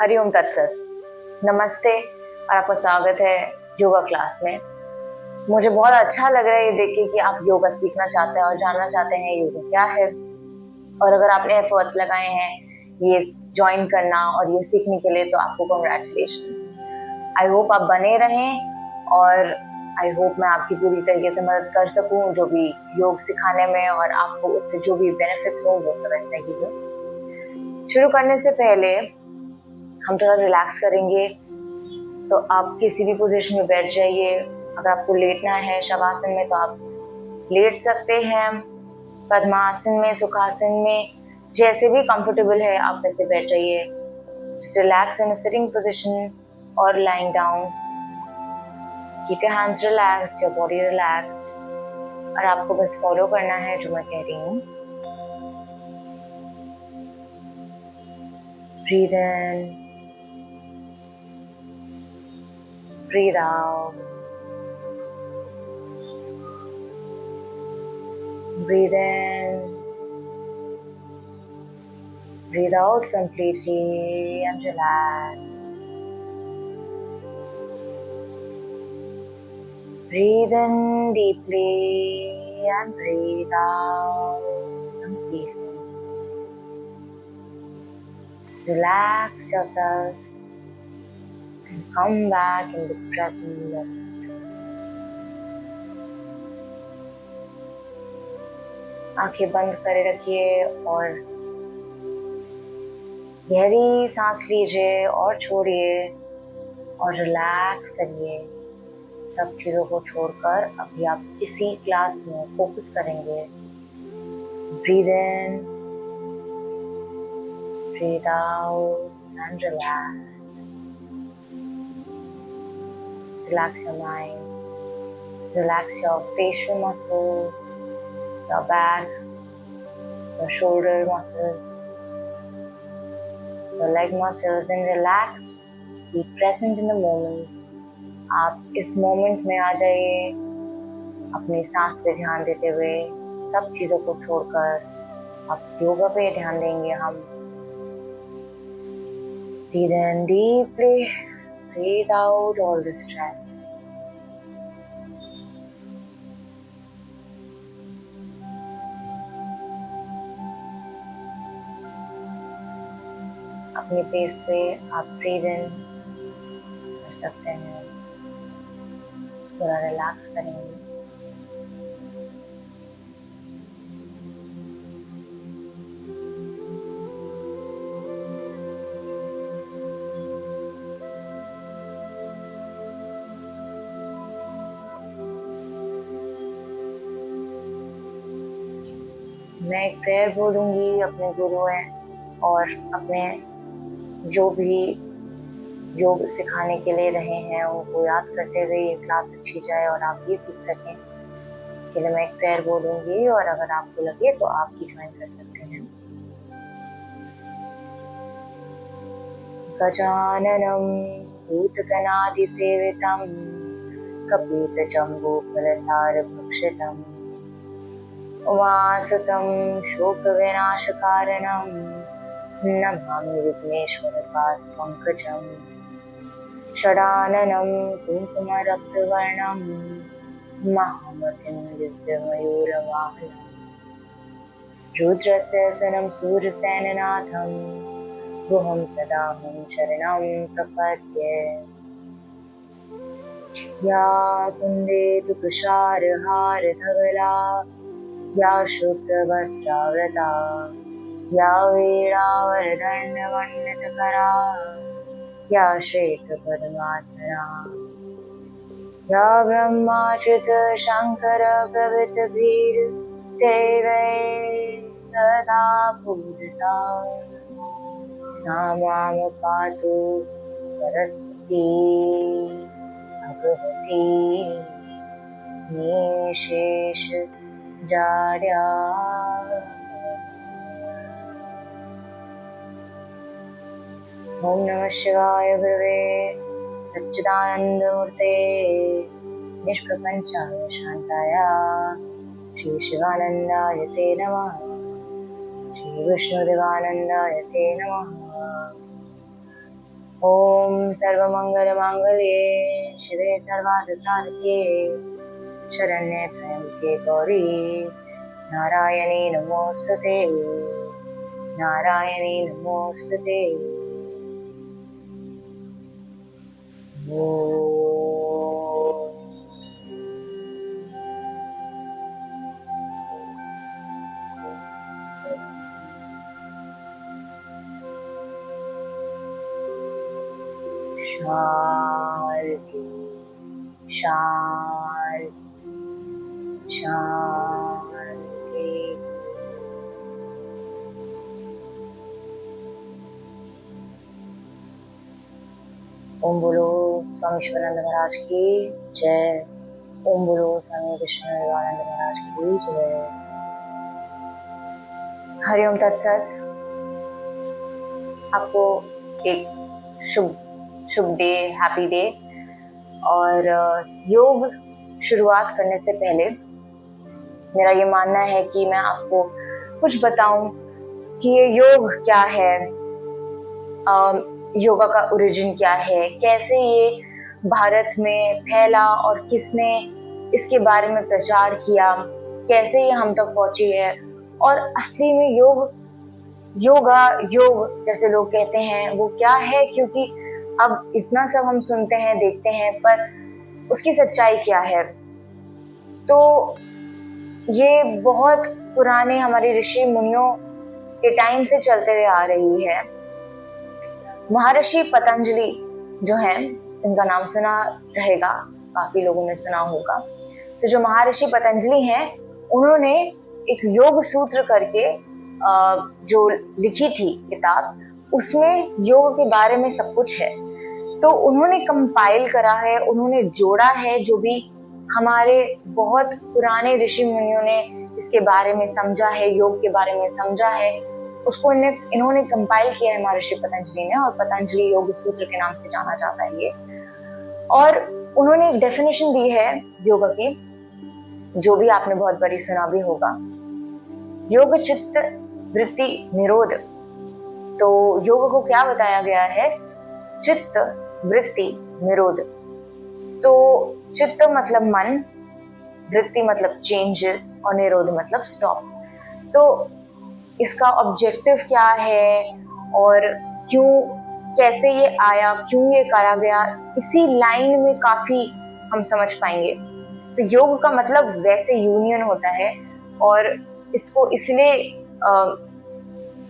हरिओम तत्सत। नमस्ते और आपका स्वागत है योगा क्लास में। मुझे बहुत अच्छा लग रहा है ये देख के कि आप योगा सीखना चाहते हैं और जानना चाहते हैं योगा क्या है। और अगर आपने एफर्ट्स लगाए हैं ये ज्वाइन करना और ये सीखने के लिए तो आपको कांग्रेचुलेशंस। आई होप आप बने रहें और आई होप मैं आपकी पूरी तरीके से मदद कर सकूं जो भी योग सिखाने में, और आपको उससे जो भी बेनिफिट्स हो वो सब ऐसे ही हो। शुरू करने से पहले हम थोड़ा रिलैक्स करेंगे, तो आप किसी भी पोजीशन में बैठ जाइए। अगर आपको लेटना है शवासन में तो आप लेट सकते हैं, पद्मासन में, सुखासन में, जैसे भी कंफर्टेबल है आप वैसे बैठ जाइए। Just relax in a sitting position or lying down. Keep your hands relaxed, your body relaxed. और आपको बस फॉलो करना है जो मैं कह रही हूँ। Breathe in, breathe out. Breathe in, breathe out completely and relax. Breathe in deeply and breathe out completely. Relax yourself and come back in the present moment. आंखें बंद करे रखिए और गहरी सांस लीजिए और छोड़िए और रिलैक्स करिए। सब चीज़ों को छोड़कर अभी आप इसी क्लास में फोकस करेंगे। Breathe in, breathe out and relax. Relax your mind, relax your facial muscles, your back, your shoulder muscles, your leg muscles, and relax. Be present in the moment. आप इस मोमेंट में आ जाइए, अपनी सांस पे ध्यान देते हुए। सब चीज़ों को छोड़कर आप योगा पे ध्यान देंगे हम। Breathe in deeply, breathe out all the stress. अपने पेस पे आप ब्रीद इन कर सकते हैं, थोड़ा रिलैक्स करेंगे। मैं एक प्रेयर बोलूँगी, अपने गुरु हैं और अपने जो भी योग सिखाने के लिए रहे हैं उनको याद करते हुए ये क्लास अच्छी जाए और आप भी सीख सकें। इसके लिए मैं एक प्रेयर बोलूँगी और अगर आपको लगे तो आप भी ज्वाइन कर सकते हैं। गजाननं भूतगणाधिसेवितं कपितजम्बूफलसारभक्षितम् उमासुतं शोकविनाशकारणं नमामि विघ्नेश्वरपादपङ्कजम्। षडाननं कुङ्कुमरक्तवर्णं महामतिं दिव्यमयूरवाहनं रुद्रस्य सूर्यसेननाथं गुहं सदाहं शरणं प्रपद्ये। या कुन्देतु तुषारहारधवला, या शुभ्रवस्त्रावृता, या वीणावरदण्डवण्डितकरा, या श्वेतपद्मासना, या ब्रह्माच्युतशङ्करप्रभृतिभिर्देवैः सदा पूजिता। सा मां पातु सरस्वती भगवती निशेष जाड्या। ओम नमः शिवाय गुरवे सच्चिदानंदमूर्ते निष्प्रपंचाय शांताय श्री शिवानंदाय ते नमः। श्री विष्णुदेवानंदाय ते नमः। ओम सर्वमंगल मांगल्ये शिवे सर्वार्थ साधके शरण्ये त्र्यंबके गौरी नारायणी नमोस्तुते नारायणी नमोस्तुते। शांति शांति शांति। ओम बोलो स्वामी शिवानंद महाराज की जय। ओम बोलो स्वामी कृष्णानंद महाराज की जय। हरिओम तत्सत। आपको एक शुभ डे, हैप्पी डे। और योग शुरुआत करने से पहले मेरा ये मानना है कि मैं आपको कुछ बताऊं कि ये योग क्या है, योगा का ओरिजिन क्या है, कैसे ये भारत में फैला और किसने इसके बारे में प्रचार किया, कैसे ये हम तक पहुंची है, और असली में योग जैसे लोग कहते हैं वो क्या है। क्योंकि अब इतना सब हम सुनते हैं, देखते हैं, पर उसकी सच्चाई क्या है। तो ये बहुत पुराने हमारे ऋषि मुनियों के टाइम से चलते हुए आ रही है। महर्षि पतंजलि जो हैं, इनका नाम सुना रहेगा, काफी लोगों ने सुना होगा। तो जो महर्षि पतंजलि हैं, उन्होंने एक योग सूत्र करके जो लिखी थी किताब, उसमें योग के बारे में सब कुछ है। तो उन्होंने कंपाइल करा है, उन्होंने जोड़ा है जो भी हमारे बहुत पुराने ऋषि मुनियों ने इसके बारे में समझा है, योग के बारे में समझा है, उसको इन्होंने कंपाइल किया है महर्षि पतंजलि ने। और पतंजलि योग सूत्र के नाम से जाना जाता है ये। और उन्होंने एक डेफिनेशन दी है योग की, जो भी आपने बहुत बारी सुना भी होगा। योग चित्त वृत्ति निरोध। तो योग को क्या बताया गया है? चित्त वृत्ति निरोध। तो चित्त मतलब मन, वृत्ति मतलब चेंजेस, और निरोध मतलब स्टॉप। तो इसका ऑब्जेक्टिव क्या है और क्यों, कैसे ये आया, क्यों ये करा गया, इसी लाइन में काफी हम समझ पाएंगे। तो योग का मतलब वैसे यूनियन होता है, और इसको इसलिए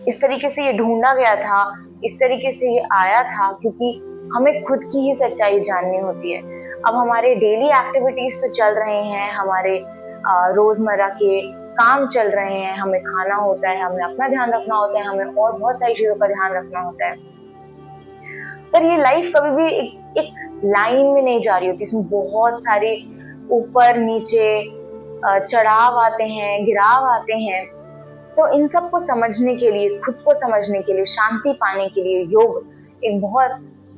इस तरीके से ये ढूंढा गया था, इस तरीके से ये आया था, क्योंकि हमें खुद की ही सच्चाई जाननी होती है। अब हमारे डेली एक्टिविटीज तो चल रहे हैं, हमारे रोजमर्रा के काम चल रहे हैं, हमें खाना होता है, हमें अपना ध्यान रखना होता है, हमें और बहुत सारी चीजों का ध्यान रखना होता है। पर ये लाइफ कभी भी एक लाइन में नहीं जा रही होती, इसमें बहुत सारे ऊपर नीचे चढ़ाव आते हैं, गिराव आते हैं। तो इन सब को समझने के लिए, खुद को समझने के लिए, शांति पाने के लिए योग एक बहुत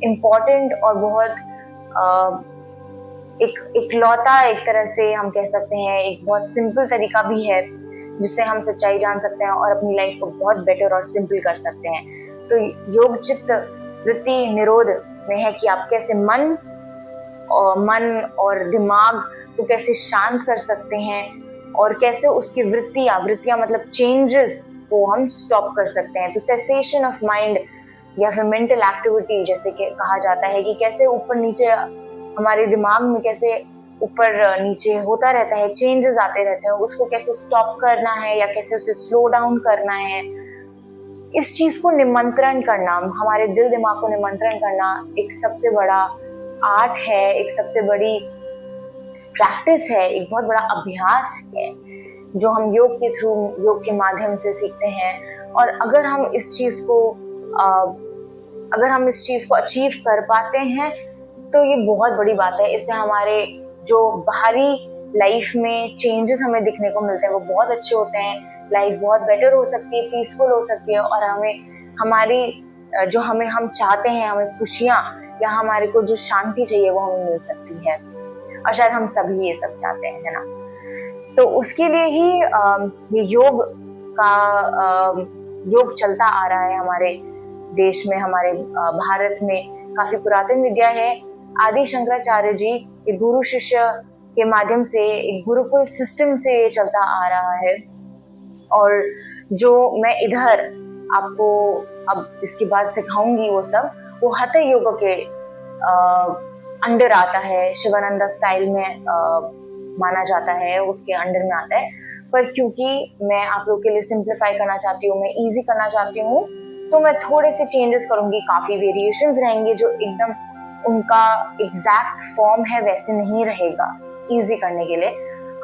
इम्पोर्टेंट और बहुत एक लौता, एक तरह से हम कह सकते हैं, एक बहुत सिंपल तरीका भी है जिससे हम सच्चाई जान सकते हैं और अपनी लाइफ को बहुत बेटर और सिंपल कर सकते हैं। तो योग चित्त वृत्ति निरोध में है कि आप कैसे मन और दिमाग को कैसे शांत कर सकते हैं, और कैसे उसकी वृत्तियां मतलब चेंजेस को हम स्टॉप कर सकते हैं। तो सेसेशन ऑफ माइंड या फिर मेंटल एक्टिविटी जैसे कि कहा जाता है, कि कैसे ऊपर नीचे हमारे दिमाग में कैसे ऊपर नीचे होता रहता है, चेंजेस आते रहते हैं, उसको कैसे स्टॉप करना है या कैसे उसे स्लो डाउन करना है। इस चीज को निमंत्रण करना, हमारे दिल दिमाग को निमंत्रण करना एक सबसे बड़ा आर्ट है, एक सबसे बड़ी प्रैक्टिस है, एक बहुत बड़ा अभ्यास है जो हम योग के थ्रू, योग के माध्यम से सीखते हैं। और अगर हम इस चीज को अचीव कर पाते हैं तो ये बहुत बड़ी बात है। इससे हमारे जो बाहरी लाइफ में चेंजेस हमें दिखने को मिलते हैं वो बहुत अच्छे होते हैं, लाइफ बहुत बेटर हो सकती है, पीसफुल हो सकती है, और हम चाहते हैं, हमें खुशियाँ या हमारे को जो शांति चाहिए वो हमें मिल सकती है। और शायद हम सभी ये सब चाहते हैं, है ना। तो उसके लिए ही ये योग चलता आ रहा है हमारे देश में, हमारे भारत में, काफी पुरातन विद्या है। आदि शंकराचार्य जी एक गुरु शिष्य के माध्यम से, एक गुरुकुल सिस्टम से ये चलता आ रहा है। और जो मैं इधर आपको अब इसके बाद सिखाऊंगी वो हठ योग के अंडर आता है। शिवानंदा स्टाइल में माना जाता है, उसके अंडर में आता है। पर क्योंकि मैं आप लोग के लिए सिंप्लीफाई करना चाहती हूँ, मैं इजी करना चाहती हूँ, तो मैं थोड़े से चेंजेस करूंगी। काफी वेरिएशंस रहेंगे जो एकदम उनका एग्जैक्ट फॉर्म है वैसे नहीं रहेगा इजी करने के लिए।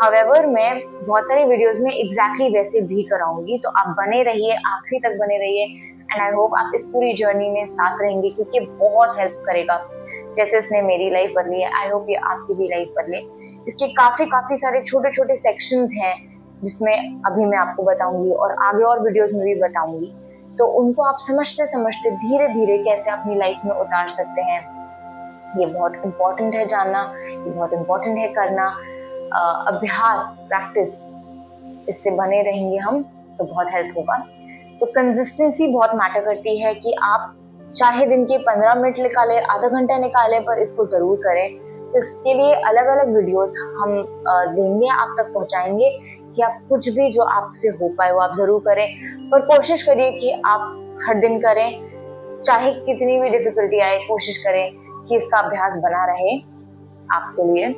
हावेवर मैं बहुत सारी वीडियोस में एग्जैक्टली वैसे भी कराऊंगी, तो आप बने रहिए, आखिरी तक बने रहिए। एंड आई होप आप इस पूरी जर्नी में साथ रहेंगे, क्योंकि बहुत हेल्प करेगा। जैसे इसने मेरी लाइफ बदली है, आई होप ये आपकी भी लाइफ बदले। इसके काफी सारे छोटे छोटे सेक्शंस हैं जिसमें अभी मैं आपको बताऊंगी और आगे और वीडियोस में भी बताऊंगी। तो उनको आप समझते समझते धीरे धीरे कैसे अपनी लाइफ में उतार सकते हैं, ये बहुत इम्पोर्टेंट है जानना, ये बहुत इम्पोर्टेंट है करना। अभ्यास, प्रैक्टिस, इससे बने रहेंगे हम तो बहुत हेल्प होगा। तो कंसिस्टेंसी बहुत मैटर करती है कि आप चाहे दिन के 15 मिनट निकाले, आधा घंटा निकाले, पर इसको जरूर करें। तो इसके लिए अलग अलग वीडियोस हम देंगे, आप तक पहुंचाएंगे कि आप कुछ भी जो आपसे हो पाए वो आप जरूर करें। पर कोशिश करिए कि आप हर दिन करें, चाहे कितनी भी डिफिकल्टी आए, कोशिश करें कि इसका अभ्यास बना रहे आपके लिए।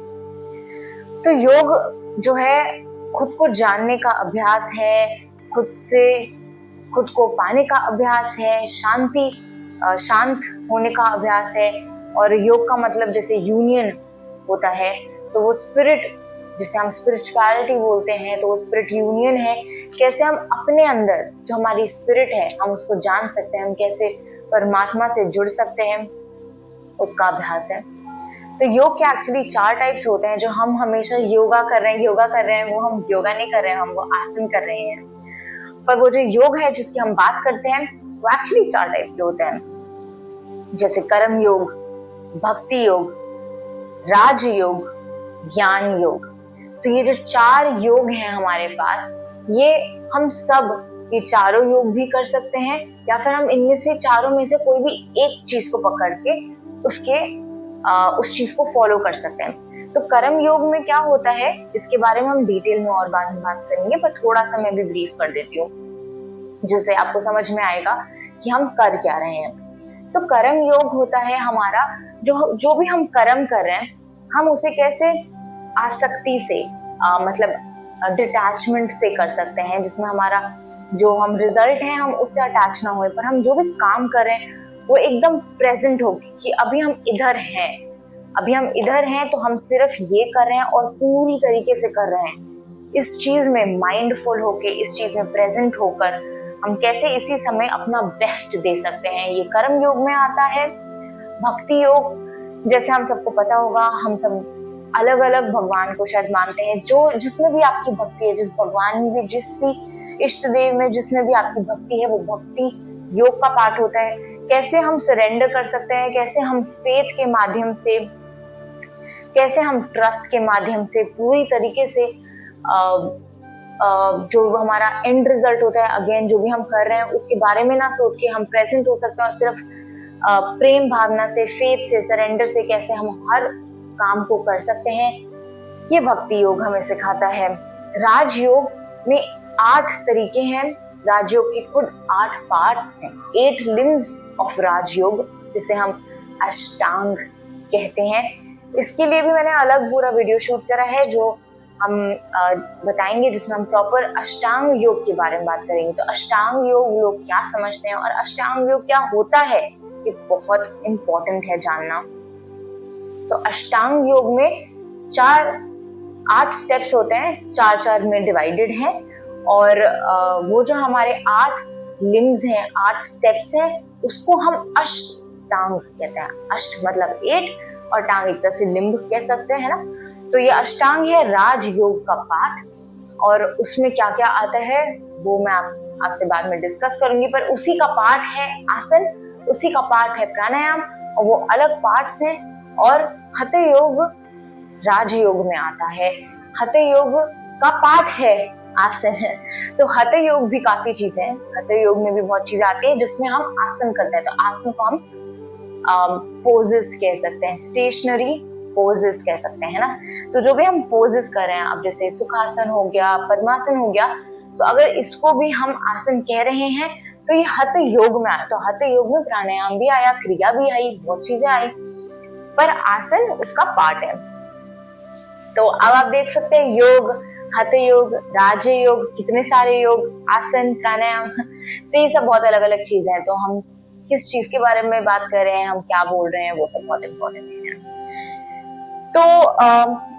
तो योग जो है खुद को जानने का अभ्यास है, खुद को पाने का अभ्यास है, शांत होने का अभ्यास है। और योग का मतलब जैसे यूनियन होता है, तो वो स्पिरिट, जिसे हम स्पिरिचुअलिटी बोलते हैं, तो वो स्पिरिट यूनियन है। कैसे हम अपने अंदर जो हमारी स्पिरिट है हम उसको जान सकते हैं, हम कैसे परमात्मा से जुड़ सकते हैं, उसका अभ्यास है। तो योग के एक्चुअली 4 टाइप्स होते हैं। जो हम हमेशा योगा कर रहे हैं वो हम योगा नहीं कर रहे हैं, हम वो आसन कर रहे हैं। पर वो जो योग है जिसकी हम बात करते हैं वो एक्चुअली 4 टाइप के होते हैं, जैसे कर्म योग, भक्ति योग, राज योग, ज्ञान योग। तो ये जो 4 योग हैं हमारे पास, ये हम सब ये चारों योग भी कर सकते हैं, या फिर हम इनमें से चारों में से कोई भी एक चीज को पकड़ के उस चीज को फॉलो कर सकते हैं। तो कर्म योग में क्या होता है इसके बारे में हम डिटेल में और बाद में बात करेंगे, पर थोड़ा सा मैं भी ब्रीफ कर देती हूँ जिससे आपको समझ में आएगा कि हम कर क्या रहे हैं। तो कर्म योग होता है हमारा जो भी हम कर्म कर रहे हैं हम उसे कैसे आसक्ति से मतलब डिटैचमेंट से कर सकते हैं, जिसमें हमारा जो हम रिजल्ट है हम उससे अटैच ना होए, पर हम जो भी काम कर रहे हैं वो एकदम प्रेजेंट होगी कि अभी हम इधर हैं, तो हम सिर्फ ये कर रहे हैं और पूरी तरीके से कर रहे हैं। इस चीज में माइंडफुल होके, इस चीज में प्रेजेंट होकर हम कैसे इसी समय अपना बेस्ट दे सकते हैं, ये कर्म योग में आता है। भक्ति योग, जैसे हम सबको पता होगा, हम सब अलग अलग भगवान को शायद मानते हैं, जिसमें भी आपकी भक्ति है, जिस भगवान में, जिस भी इष्ट देव में जिसमें भी आपकी भक्ति है, वो भक्ति योग का पार्ट होता है। कैसे हम सरेंडर कर सकते हैं, कैसे हम फेथ के माध्यम से, कैसे हम ट्रस्ट के माध्यम से पूरी तरीके से जो हमारा एंड रिजल्ट होता है, अगेन जो भी हम कर रहे हैं उसके बारे में ना सोच के हम प्रेजेंट हो सकते हैं और सिर्फ प्रेम भावना से, फेथ से, सरेंडर से कैसे हम हर काम को कर सकते हैं, ये भक्ति योग हमें सिखाता है। राजयोग में 8 तरीके हैं। राजयोग के खुद 8 पार्ट्स हैं, 8 लिम्स ऑफ राजयोग, जिसे हम अष्टांग कहते हैं। इसके लिए भी मैंने अलग पूरा वीडियो शूट करा है जो हम बताएंगे, जिसमें हम प्रॉपर अष्टांग योग के बारे में बात करेंगे। तो अष्टांग योग लोग क्या समझते हैं और अष्टांग योग क्या होता है, ये बहुत इम्पोर्टेंट है जानना। तो अष्टांग योग में 8 स्टेप्स होते हैं, 4 में डिवाइडेड है। और वो जो हमारे 8 लिम्स हैं, 8 स्टेप्स हैं, उसको हम अष्टांग कहते हैं। अष्ट मतलब 8 और टांग एक तरह से लिम्ब कह सकते हैं ना। तो ये अष्टांग है राजयोग का पार्ट, और उसमें क्या क्या आता है वो मैं आपसे बाद में डिस्कस करूंगी। पर उसी का पार्ट है आसन, उसी का पार्ट है प्राणायाम, और वो अलग पार्ट्स हैं। और हठ योग राजयोग में आता है। हठ योग का पार्ट है आसन। तो हठ योग भी काफी चीजें हैं, हठ योग में भी बहुत चीजें आती है जिसमें हम आसन करते हैं। तो आसन को हम पोजेस कह सकते हैं, स्टेशनरी पोजेस कह सकते हैं ना। तो जो भी हम पोजेस कर रहे हैं, अब जैसे सुखासन हो गया, पद्मासन हो गया, तो अगर इसको भी हम आसन कह रहे हैं तो ये हठ योग में आया। तो हठ योग में प्राणायाम भी आया, क्रिया भी आई, बहुत चीजें आई, पर आसन उसका पार्ट है। तो अब आप देख सकते हैं योग, हठ योग, राजयोग, कितने सारे योग, आसन, प्राणायाम, तो ये सब बहुत अलग अलग चीजें हैं। तो हम किस चीज के बारे में बात कर रहे हैं, हम क्या बोल रहे हैं, वो सब बहुत इम्पोर्टेंट है। तो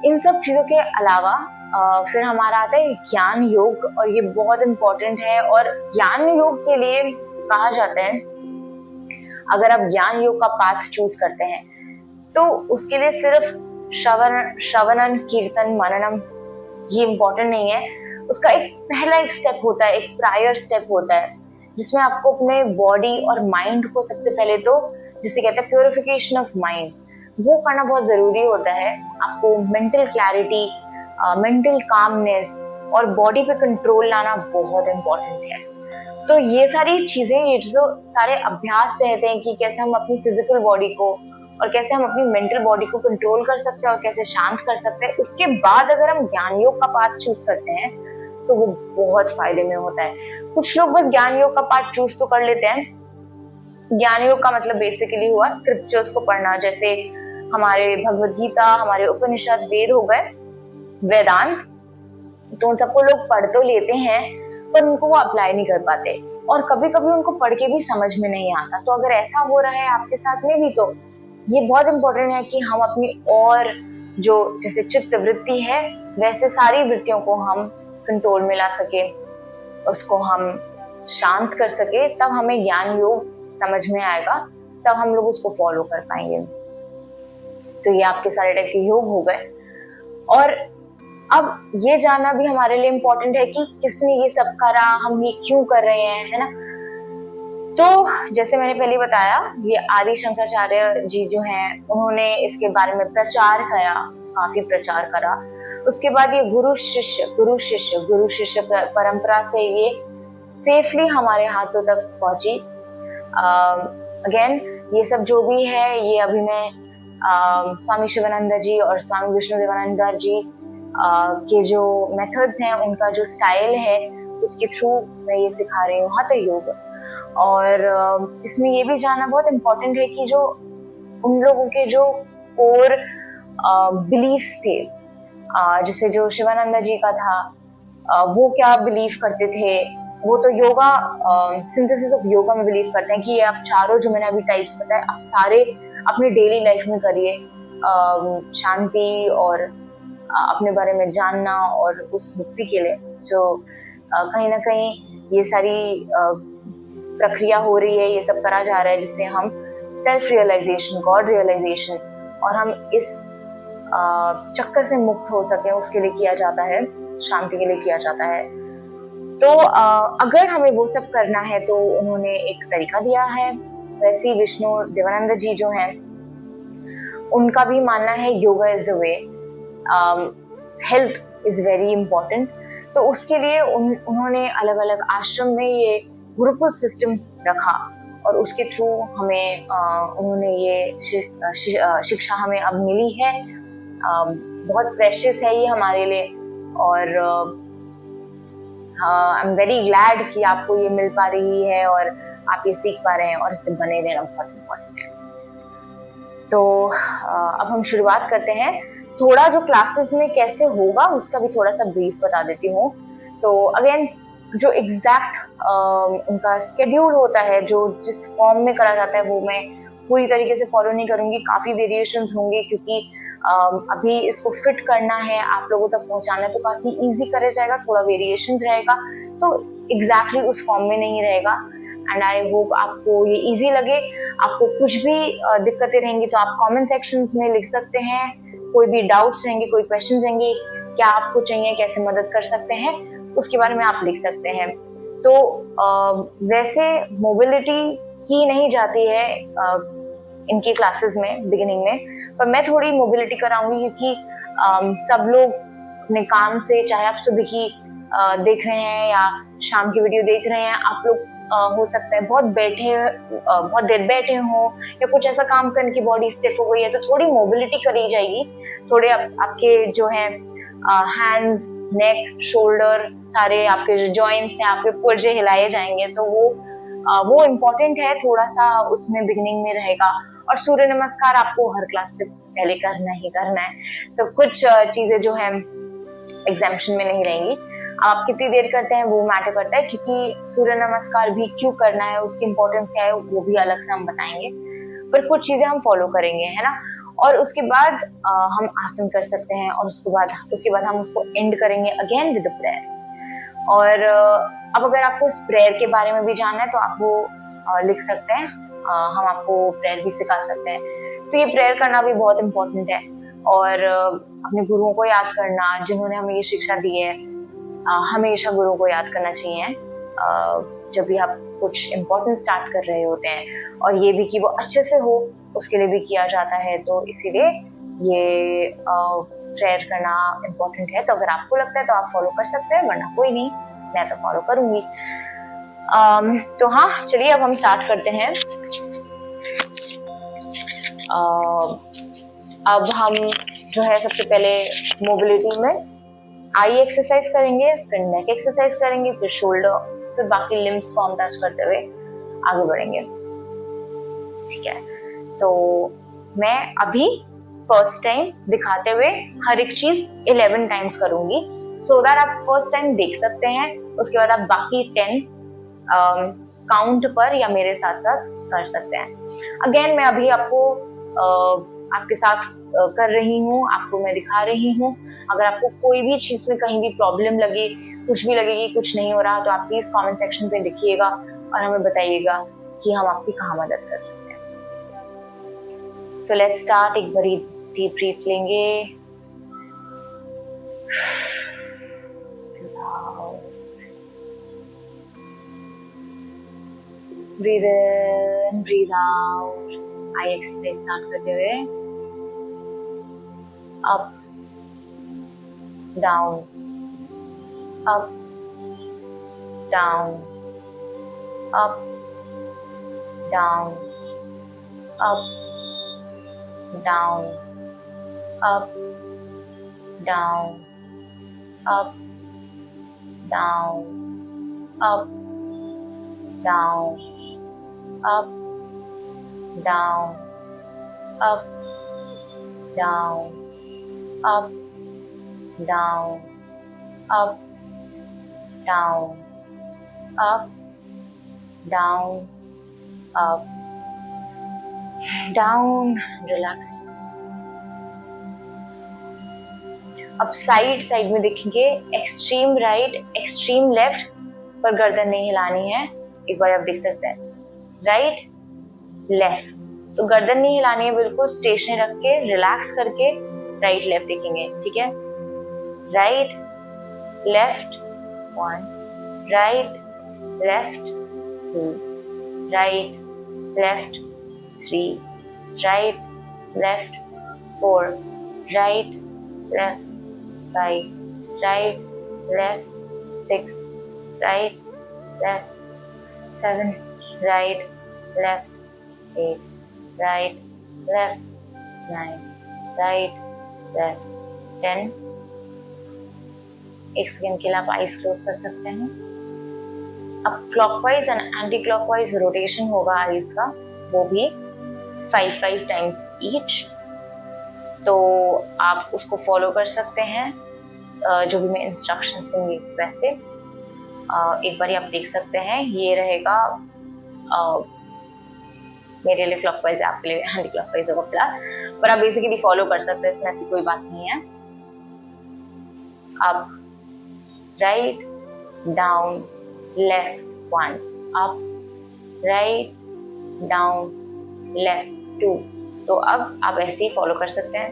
इन सब चीजों के अलावा फिर हमारा आता है ज्ञान योग, और ये बहुत इम्पोर्टेंट है। और ज्ञान योग के लिए कहा जाता है, अगर आप ज्ञान योग का पाथ चूज करते हैं तो उसके लिए सिर्फ श्रवणन, कीर्तन, मननम ये इम्पोर्टेंट नहीं है। उसका एक स्टेप होता है, एक प्रायर स्टेप होता है, जिसमें आपको अपने बॉडी और माइंड को सबसे पहले तो, जिसे कहते हैं प्योरिफिकेशन ऑफ माइंड, वो करना बहुत जरूरी होता है। आपको मेंटल क्लैरिटी, मेंटल कामनेस और बॉडी पे कंट्रोल लाना बहुत इम्पोर्टेंट है। तो ये सारी चीजें, ये जो सारे अभ्यास रहते हैं कि कैसे हम अपनी फिजिकल बॉडी को और कैसे हम अपनी मेंटल बॉडी को कंट्रोल कर सकते हैं और कैसे शांत कर सकते हैं, उसके बाद अगर हम ज्ञान योग का पाथ चूज करते हैं तो वो बहुत फायदे में होता है। कुछ लोग बस ज्ञान योग का पाथ चूज तो कर लेते हैं। ज्ञान योग का मतलब बेसिकली हुआ स्क्रिप्चर्स को पढ़ना, जैसे हमारे भगवद गीता, हमारे उपनिषद, वेद हो गए, वेदांत, तो उन सबको लोग पढ़ तो लेते हैं पर उनको वो अप्लाई नहीं कर पाते, और कभी कभी उनको पढ़ के भी समझ में नहीं आता। तो अगर ऐसा हो रहा है आपके साथ में भी, तो ये बहुत इंपॉर्टेंट है कि हम अपनी और जो जैसे चित्त वृत्ति है वैसे सारी वृत्तियों को हम कंट्रोल में ला सके, उसको हम शांत कर सके, तब हमें ज्ञान योग समझ में आएगा, तब हम लोग उसको फॉलो कर पाएंगे। तो ये आपके सारे टाइप के योग हो गए। और अब ये जानना भी हमारे लिए इम्पोर्टेंट है कि किसने ये सब करा, हम ये क्यों कर रहे हैं, है ना। तो जैसे मैंने पहले बताया, ये आदि शंकराचार्य जी जो हैं, उन्होंने इसके बारे में प्रचार किया, काफी प्रचार करा। उसके बाद ये गुरु शिष्य परंपरा से ये सेफली हमारे हाथों तक पहुंची। अगेन ये सब जो भी है, ये अभी मैं स्वामी शिवानंद जी और स्वामी विष्णु देवानंद जी के जो मेथड्स हैं, उनका जो स्टाइल है, उसके थ्रू मैं ये सिखा रही हूँ हठ योग। और इसमें ये भी जानना बहुत इम्पोर्टेंट है कि जो उन लोगों के जो कोर बिलीफ्स थे, जैसे जो शिवानंद जी का था, वो क्या बिलीव करते थे। वो तो योगा, सिंथेसिस ऑफ योगा में बिलीव करते हैं कि ये आप चारों जो मैंने अभी टाइप्स बताए, आप सारे अपनी डेली लाइफ में करिए, शांति और अपने बारे में जानना, और उस मुक्ति के लिए जो कहीं ना कहीं ये सारी प्रक्रिया हो रही है, ये सब करा जा रहा है, जिससे हम सेल्फ रियलाइजेशन, गॉड रियलाइजेशन, और हम इस चक्कर से मुक्त हो सके, उसके लिए किया जाता है, शांति के लिए किया जाता है। तो अगर हमें वो सब करना है तो उन्होंने एक तरीका दिया है। वैसे ही विष्णु देवानंद जी जो हैं, उनका भी मानना है yoga is the way, health is very important. तो उसके लिए उन्होंने अलग अलग आश्रम में ये गुरुकुल सिस्टम रखा, और उसके थ्रू हमें उन्होंने ये शिक्षा हमें अब मिली है। बहुत प्रेशियस है ये हमारे लिए, और आई एम वेरी ग्लैड कि आपको ये मिल पा रही है और आप ये सीख पा रहे हैं, और इससे बने रहना बहुत इम्पोर्टेंट है। तो अब हम शुरुआत करते हैं। थोड़ा जो क्लासेस में कैसे होगा उसका भी थोड़ा सा ब्रीफ बता देती हूँ। तो अगेन जो एग्जैक्ट उनका स्केड्यूल होता है, जो जिस फॉर्म में करा जाता है, वो मैं पूरी तरीके से फॉलो नहीं करूँगी, काफ़ी वेरिएशंस होंगे, क्योंकि अभी इसको फिट करना है, आप लोगों तक पहुंचाना है, तो काफ़ी इजी करा जाएगा, थोड़ा वेरिएशन रहेगा, तो एग्जैक्टली उस फॉर्म में नहीं रहेगा। एंड आई होप आपको ये इजी लगे। आपको कुछ भी दिक्कतें रहेंगी तो आप कमेंट सेक्शंस में लिख सकते हैं, कोई भी डाउट्स रहेंगे, कोई क्वेश्चन रहेंगे, क्या आपको चाहिए, कैसे मदद कर सकते हैं, उसके बारे में आप लिख सकते हैं। तो वैसे मोबिलिटी की नहीं जाती है इनकी क्लासेस में बिगिनिंग में, पर मैं थोड़ी मोबिलिटी कराऊंगी, क्योंकि सब लोग अपने काम से, चाहे आप सुबह की देख रहे हैं या शाम की वीडियो देख रहे हैं, आप लोग हो सकता है बहुत देर बैठे हो, या कुछ ऐसा काम करने की बॉडी स्टिफ हो गई है, तो थोड़ी मोबिलिटी करी जाएगी। थोड़े आपके जो है हैंड्स, नेक, शोल्डर, सारे आपके जो जॉइंट्स हैं, आपके पुर्जे हिलाए जाएंगे, तो वो इम्पोर्टेंट है, थोड़ा सा उसमें बिगिनिंग में रहेगा। और सूर्य नमस्कार आपको हर क्लास से पहले करना ही करना है, तो कुछ चीजें जो है एग्जाम्पशन में नहीं रहेंगी। आप कितनी देर करते हैं वो मैटर करता है, क्योंकि सूर्य नमस्कार भी क्यों करना है, उसकी इम्पोर्टेंस क्या है, वो भी अलग से हम बताएंगे, पर कुछ चीजें हम फॉलो करेंगे, है ना। और उसके बाद हम आसन कर सकते हैं, और उसके बाद हम उसको एंड करेंगे अगेन विद प्रेयर। और अब अगर आपको इस प्रेयर के बारे में भी जानना है तो आप वो लिख सकते हैं, हम आपको प्रेयर भी सिखा सकते हैं। तो ये प्रेयर करना भी बहुत इम्पोर्टेंट है, और अपने गुरुओं को याद करना जिन्होंने हमें ये शिक्षा दी है। हमेशा गुरुओं को याद करना चाहिए जब भी आप कुछ इम्पोर्टेंट स्टार्ट कर रहे होते हैं, और ये भी कि वो अच्छे से हो, उसके लिए भी किया जाता है। तो इसीलिए ये प्रेयर करना इम्पोर्टेंट है। तो अगर आपको लगता है तो आप फॉलो कर सकते हैं, वरना कोई नहीं, मैं तो फॉलो करूंगी। तो हाँ, चलिए अब हम स्टार्ट करते हैं। अब हम जो है सबसे पहले मोबिलिटी में आई एक्सरसाइज करेंगे, फिर नेक एक्सरसाइज करेंगे, फिर शोल्डर, फिर बाकी लिम्स को हम टच करते हुए आगे बढ़ेंगे। ठीक है, तो मैं अभी फर्स्ट टाइम दिखाते हुए हर एक चीज 11 टाइम्स करूंगी, सो दैट आप फर्स्ट टाइम देख सकते हैं, उसके बाद आप बाकी 10 काउंट पर या मेरे साथ साथ कर सकते हैं। अगेन मैं अभी आपको आपके साथ कर रही हूँ, आपको मैं दिखा रही हूँ। अगर आपको कोई भी चीज में कहीं भी प्रॉब्लम लगे, कुछ भी लगे कि कुछ नहीं हो रहा, तो आप प्लीज कमेंट सेक्शन पे लिखिएगा और हमें बताइएगा कि हम आपकी कहाँ मदद कर सकते हैं। So let's start. एक बारी डीप ब्रीथ लेंगे, ब्रीथ इन, ब्रीथ आउट। आई एक्सरसाइज स्टार्ट करते हुए up down, up, down, up, down, up, down, up, down, up, down, up, down, up, down, up, down, up, down, up, down, up, down, up, down, relax. अब side में देखेंगे, extreme right, extreme left पर गर्दन नहीं हिलानी है। एक बार आप देख सकते हैं, राइट लेफ्ट, तो गर्दन नहीं हिलानी है, बिल्कुल स्टेशनरी रख के रिलैक्स करके राइट लेफ्ट देखेंगे। ठीक है, right left 1, right left 2, right left 3, right left 4, right left 5, right left 6, right left 7, right left 8, right left 9, right left 10। एक सेकेंड के लिए आप आइज क्लोज कर सकते हैं। अब clockwise and anti clockwise rotation होगा आइज का, वो भी 5 टाइम्स ईच। तो आप उसको फॉलो कर सकते हैं, जो भी मैं इंस्ट्रक्शंस दूंगी वैसे। एक बार आप देख सकते हैं, ये रहेगा मेरे लिए क्लॉकवाइज, आपके लिए एंटी क्लॉकवाइज होगा फिलहाल, पर आप बेसिकली फॉलो कर सकते हैं, इसमें ऐसी कोई बात नहीं है। आप right down left 1, up right down left 2। तो अब आप ऐसे ही फॉलो कर सकते हैं,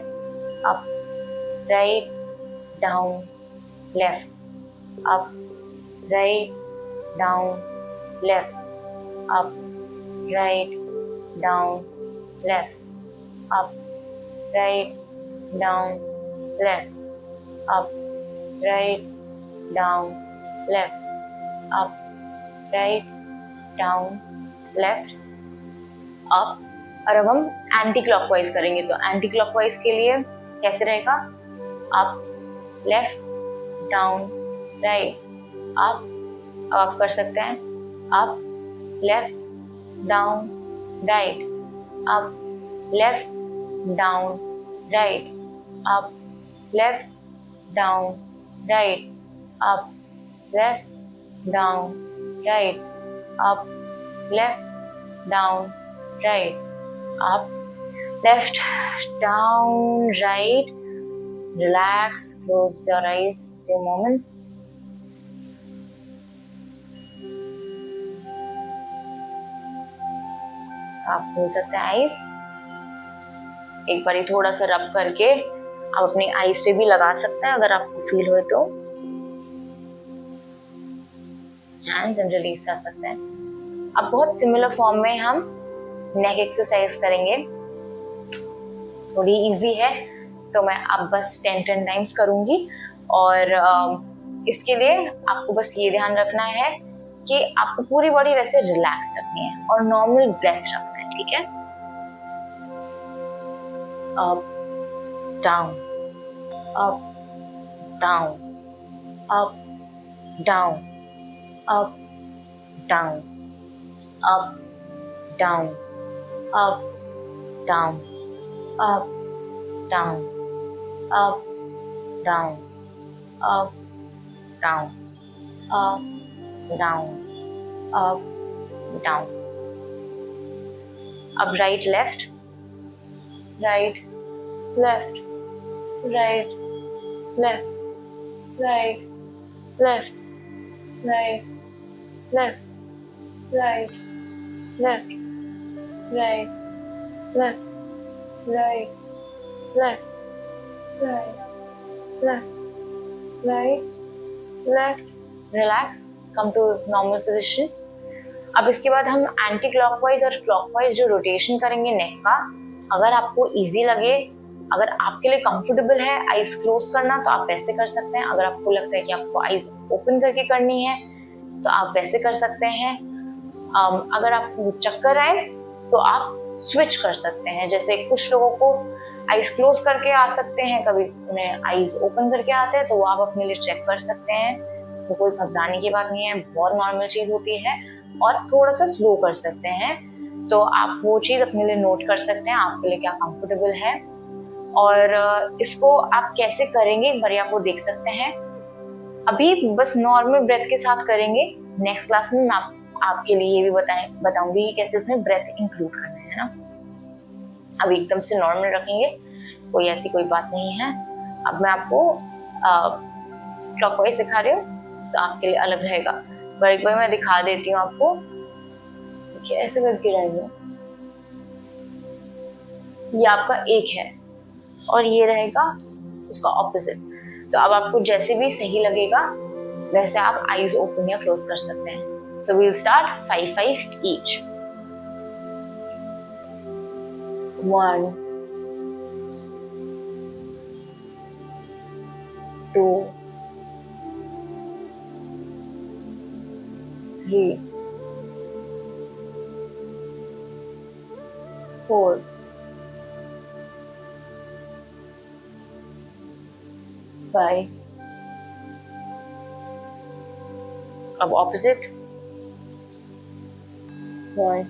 up right down left, up right down left, up right down left, up right down left, up right down left, up right down, left, up. और अब हम एंटी क्लॉकवाइज करेंगे, तो एंटी क्लॉकवाइज के लिए कैसे रहेगा? Up, left, down, right, up. अब आप कर सकते हैं up, left, down, right, up, left, down, right, up, left, down, right, up, left, down, right, up, left, down, right, up, left, down, right. Relax, close your eyes for a few moments. आप खोल सकते हैं eyes. एक बार थोड़ा सा रब करके आप अपनी आईज पे भी लगा सकते हैं अगर आपको फील हो तो. हैंड्स एंड रिलीज कर सकते हैं. अब बहुत सिमिलर फॉर्म में हम नेक एक्सरसाइज करेंगे. थोड़ी इजी है तो मैं अब बस 10 टाइम्स करूंगी. और इसके लिए आपको बस ये ध्यान रखना है कि आपको पूरी बॉडी वैसे रिलैक्स रखनी है और नॉर्मल ब्रेथ रखना है. ठीक है? Up, down, up, down, up, down, up, down, up, down, up, down, up, down, up, down, up, down, up, down, up, down. अब right, left, right, left, right, left, right, left, right, left, right, left, right, left, right, left, right, left, right, left. Relax, come to normal position. अब इसके बाद हम anti clockwise और clockwise जो rotation करेंगे neck का. अगर आपको इजी लगे, अगर आपके लिए कंफर्टेबल है आईज क्लोज करना तो आप वैसे कर सकते हैं. अगर आपको लगता है कि आपको आईज ओपन करके करनी है तो आप वैसे कर सकते हैं. अगर आपको चक्कर आए तो आप स्विच कर सकते हैं. जैसे कुछ लोगों को आईज क्लोज करके आ सकते हैं, कभी उन्हें आईज ओपन करके आते हैं, तो वो आप अपने लिए चेक कर सकते हैं. इसमें कोई घबराने की बात नहीं है, बहुत नॉर्मल चीज होती है. और थोड़ा सा स्लो कर सकते हैं, तो आप वो चीज अपने लिए नोट कर सकते हैं आपके लिए क्या कंफर्टेबल है. और इसको आप कैसे करेंगे एक बार आप वो देख सकते हैं. अभी बस नॉर्मल ब्रेथ के साथ करेंगे. नेक्स्ट क्लास में मैं आपके लिए ये भी बताऊंगी कि कैसे इसमें ब्रेथ इंक्लूड करना है ना. अभी एकदम से नॉर्मल रखेंगे, कोई ऐसी कोई बात नहीं है. अब मैं आपको क्लॉकवाइज सिखा रही हूँ तो आपके लिए अलग रहेगा, पर एक बार मैं दिखा देती हूँ आपको. देखिए ऐसे करके रहेगा, ये आपका एक है और ये रहेगा उसका ऑपोजिट. तो अब आपको जैसे भी सही लगेगा वैसे आप आईज ओपन या क्लोज कर सकते हैं. So we will start 5-5 each. 1, 2, 3, 4, 5. अब ऑपोजिट. 1,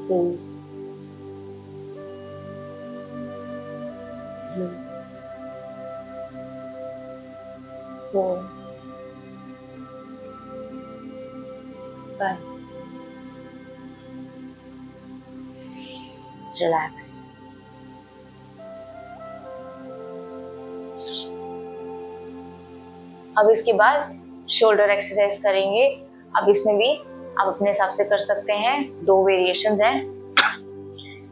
2, 3, 4, 5. Relax. अब इसके बाद शोल्डर एक्सरसाइज करेंगे. अब इसमें भी आप अपने हिसाब से कर सकते हैं. 2 वेरिएशंस हैं.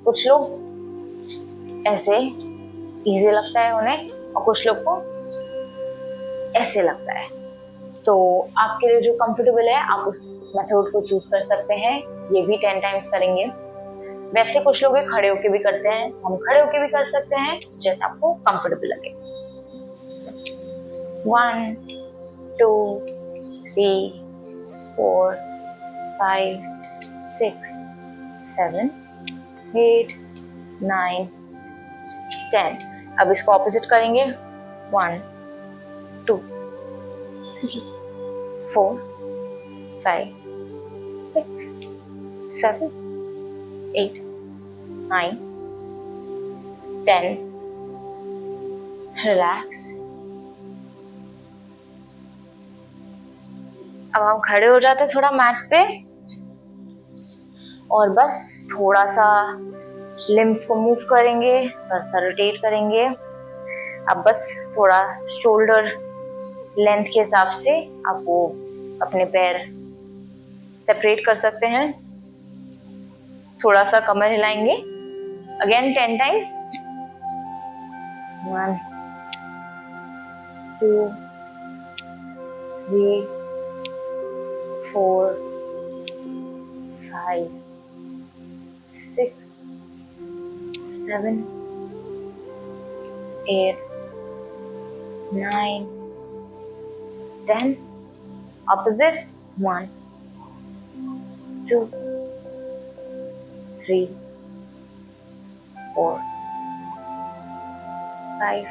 कुछ लोग ऐसे इजी लगता है उन्हें और कुछ लोग को ऐसे लगता है. तो आपके लिए जो कंफर्टेबल है आप उस मेथड को चूज कर सकते हैं. ये भी 10 टाइम्स करेंगे. वैसे कुछ लोग खड़े होके भी करते हैं, हम खड़े होके भी कर सकते हैं जैसे आपको कंफर्टेबल लगे. 1, 2, 3, 4 5 6 7 8 9 10। अब इसको ऑपोजिट करेंगे। 1 2 3 4 5 6 7 8 9 10। रिलैक्स। अब हम खड़े हो जाते हैं थोड़ा मैट पे और बस थोड़ा सा लिम्स को मूव करेंगे, थोड़ा सा रोटेट करेंगे। अब बस थोड़ा शोल्डर लेंथ के हिसाब से आप वो अपने पैर सेपरेट कर सकते हैं। थोड़ा सा कमर हिलाएंगे। Again 10 times. 1 2 3 4 5 6 7 8 9 10। Opposite. 1 2 3 4 5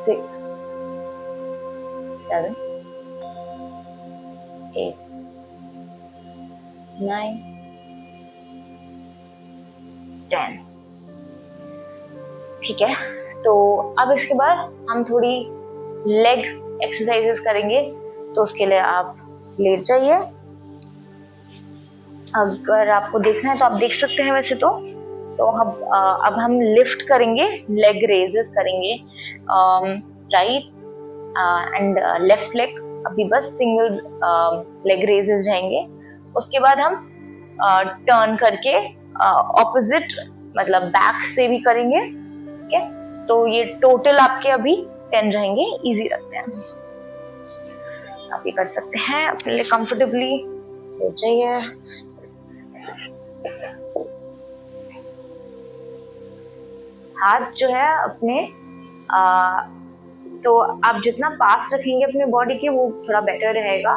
6 7 8 9 10। ठीक है, तो अब इसके बाद हम थोड़ी लेग एक्सरसाइजेस करेंगे। तो उसके लिए आप लेट जाइए। अगर आपको देखना है तो आप देख सकते हैं वैसे तो अब हम लिफ्ट करेंगे, लेग रेजेस करेंगे। राइट एंड लेफ्ट लेग अभी बस सिंगल लेग रेजेस रहेंगे। उसके बाद हम टर्न करके ऑपोजिट मतलब बैक से भी करेंगे। ठीक है, तो ये टोटल आपके अभी 10 रहेंगे। इजी रखते हैं, आप ये कर सकते हैं अपने लिए कंफर्टेबली। लेट जाइए। हाथ जो है अपने तो आप जितना पास रखेंगे अपने बॉडी के वो थोड़ा बेटर रहेगा।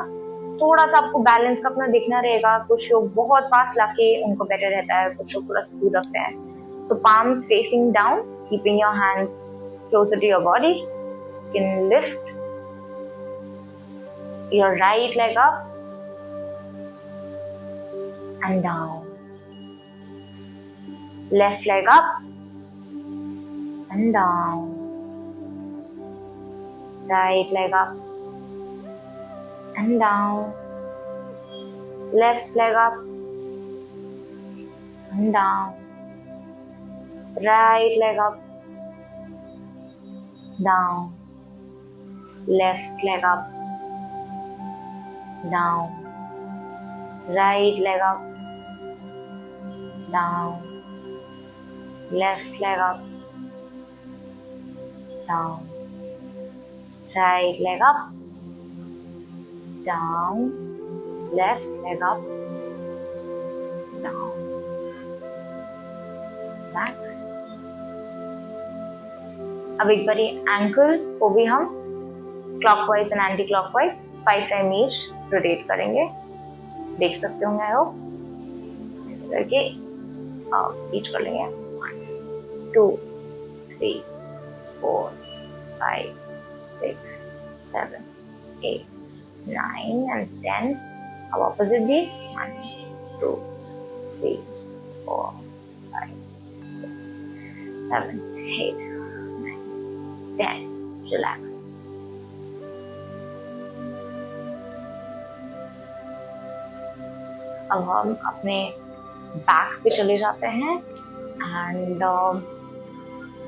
थोड़ा सा आपको बैलेंस का अपना देखना रहेगा। कुछ लोग बहुत पास लाके उनको बेटर रहता है, कुछ लोग थोड़ा दूर रखते हैं। सो palms facing down, keeping your hands closer to your body. You can lift your right leg up and down, left leg up and down, right leg up and down, left leg up and down, right leg up, down, left leg up, down, right leg up, down, left leg up, down, right leg up, down, left leg up, down. Max. अब एक बारी ankle को भी हम clockwise and anti clockwise 5 time each rotate करेंगे। देख सकते होंगे आई होप। ऐसे करके ईच कर लेंगे। 1 2 3 4 5 6 7 8 9 and 10। अब ऑपोजिट भी 1 2 3 4 5 7 8 9 10। रिलैक्स। अब हम अपने बैक पे चले जाते हैं एंड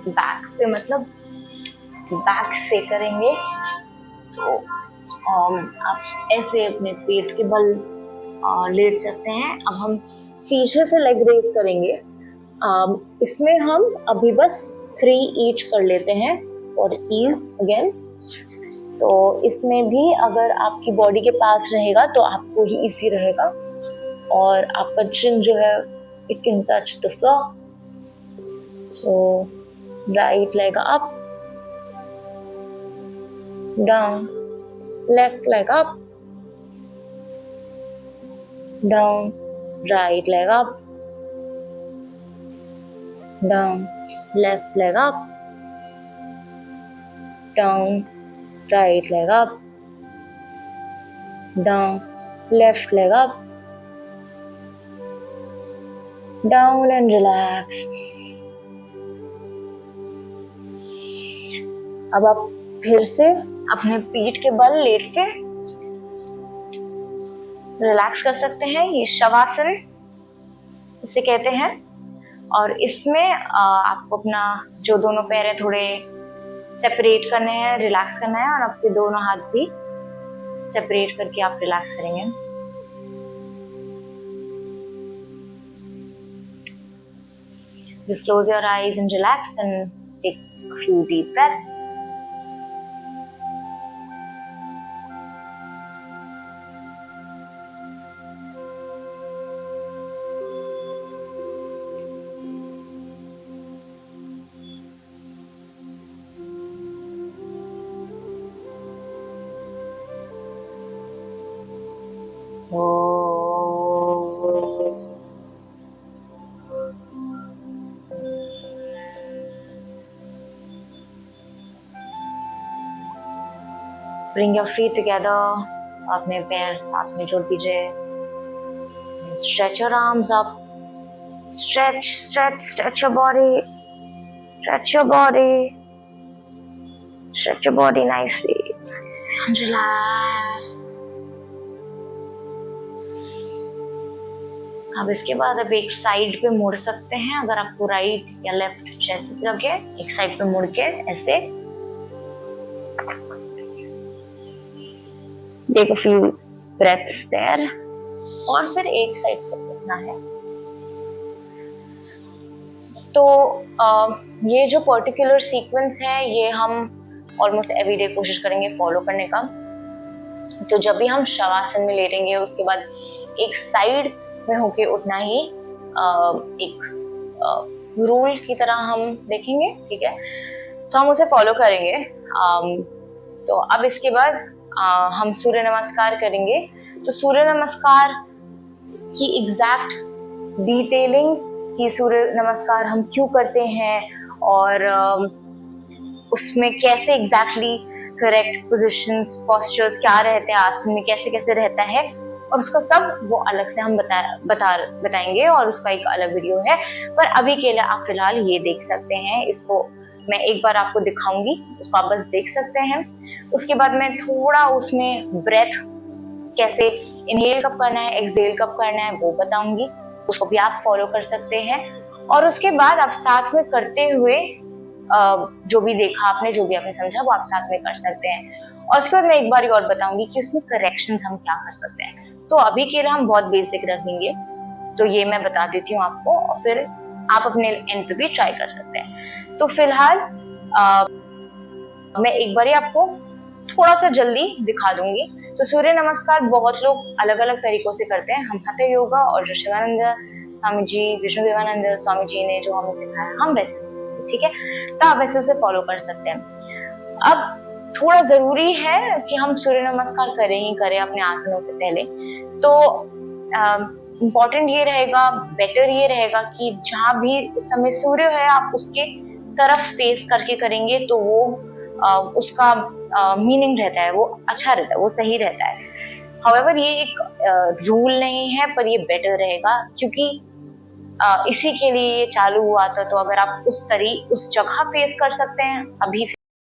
बैक पे मतलब बैक से करेंगे। तो आप ऐसे अपने पेट के बल लेट सकते हैं। अब हम पीछे से लेग रेज करेंगे। इसमें हम अभी बस 3 ईच कर लेते हैं और ईज अगेन। तो इसमें भी अगर आपकी बॉडी के पास रहेगा तो आपको ही इजी रहेगा और आपका चिन जो है it can touch the floor. So right leg up, down, left leg up, down, right leg up, down, left leg up, down, right leg up, down, left leg up, down and relax. अब आप फिर से अपने पीठ के बल late के relax कर सकते हैं। ये शवासन इसे कहते हैं, और इसमें आपको अपना जो दोनों पैर है थोड़े सेपरेट करने हैं, रिलैक्स करना है, और आपके दोनों हाथ भी सेपरेट करके आप रिलैक्स करेंगे। Just close your eyes and relax and take a few deep breaths. Bring your feet together. अपने पैर साथ में जोड़ दीजिए. Stretch your arms up. Stretch your body. Stretch your body. Stretch your body nicely. And relax. अब इसके बाद आप एक साइड पे मुड़ सकते हैं, अगर आपको राइट या लेफ्ट जैसे लगे, एक साइड पे मुड़ के ऐसे take a few breaths there, और फिर एक साइड से उठना है। तो ये जो पर्टिकुलर सीक्वेंस है ये हम ऑलमोस्ट एवरीडे कोशिश करेंगे फॉलो करने का। तो जब भी हम शवासन में लेटेंगे उसके बाद एक साइड में होके उठना ही एक रूल की तरह हम देखेंगे, ठीक है? तो हम उसे फॉलो करेंगे। तो अब इसके बाद हम सूर्य नमस्कार करेंगे। तो सूर्य नमस्कार की एग्जैक्ट डिटेलिंग कि सूर्य नमस्कार हम क्यों करते हैं और उसमें कैसे एग्जैक्टली करेक्ट पोजीशंस, पोस्चर्स क्या रहते हैं, आसन में कैसे कैसे रहता है, और उसका सब वो अलग से हम बताएंगे, और उसका एक अलग वीडियो है। पर अभी के लिए आप फिलहाल ये देख सकते हैं, इसको मैं एक बार आपको दिखाऊंगी, उसको आप बस देख सकते हैं। उसके बाद मैं थोड़ा उसमें ब्रेथ कैसे इनहेल कब करना है, एक्सहेल कब करना है वो बताऊंगी, उसको भी आप फॉलो कर सकते हैं। और उसके बाद आप साथ में करते हुए जो भी देखा आपने, जो भी आपने समझा वो आप साथ में कर सकते हैं। और उसके बाद मैं एक बार और बताऊंगी कि उसमें करेक्शंस हम क्या कर सकते हैं। तो अभी के लिए हम बहुत बेसिक रखेंगे, तो ये मैं बता देती हूँ आपको, और फिर आप अपने एंड पे भी ट्राई कर सकते हैं। तो फिलहाल मैं एक बार आपको थोड़ा सा जल्दी दिखा दूंगी। तो सूर्य नमस्कार बहुत लोग अलग अलग तरीकों से करते हैं। हम हठ योगा और जो शिवानंद स्वामी जी, विष्णु देवानंद स्वामी जी ने जो हमें सिखाया हम वैसे, ठीक है? तो आप वैसे उसे फॉलो कर सकते हैं। अब थोड़ा जरूरी है कि हम सूर्य नमस्कार करें ही करें अपने आसनों से पहले। तो इम्पोर्टेंट ये रहेगा, बेटर ये रहेगा कि जहाँ भी उस समय सूर्य है आप उसके तरफ फेस करके करेंगे, तो वो उसका मीनिंग रहता है, वो अच्छा रहता है, वो सही रहता है। हाउएवर ये एक रूल नहीं है, पर ये बेटर रहेगा, क्योंकि इसी के लिए ये चालू हुआ था। तो अगर आप उस जगह फेस कर सकते हैं अभी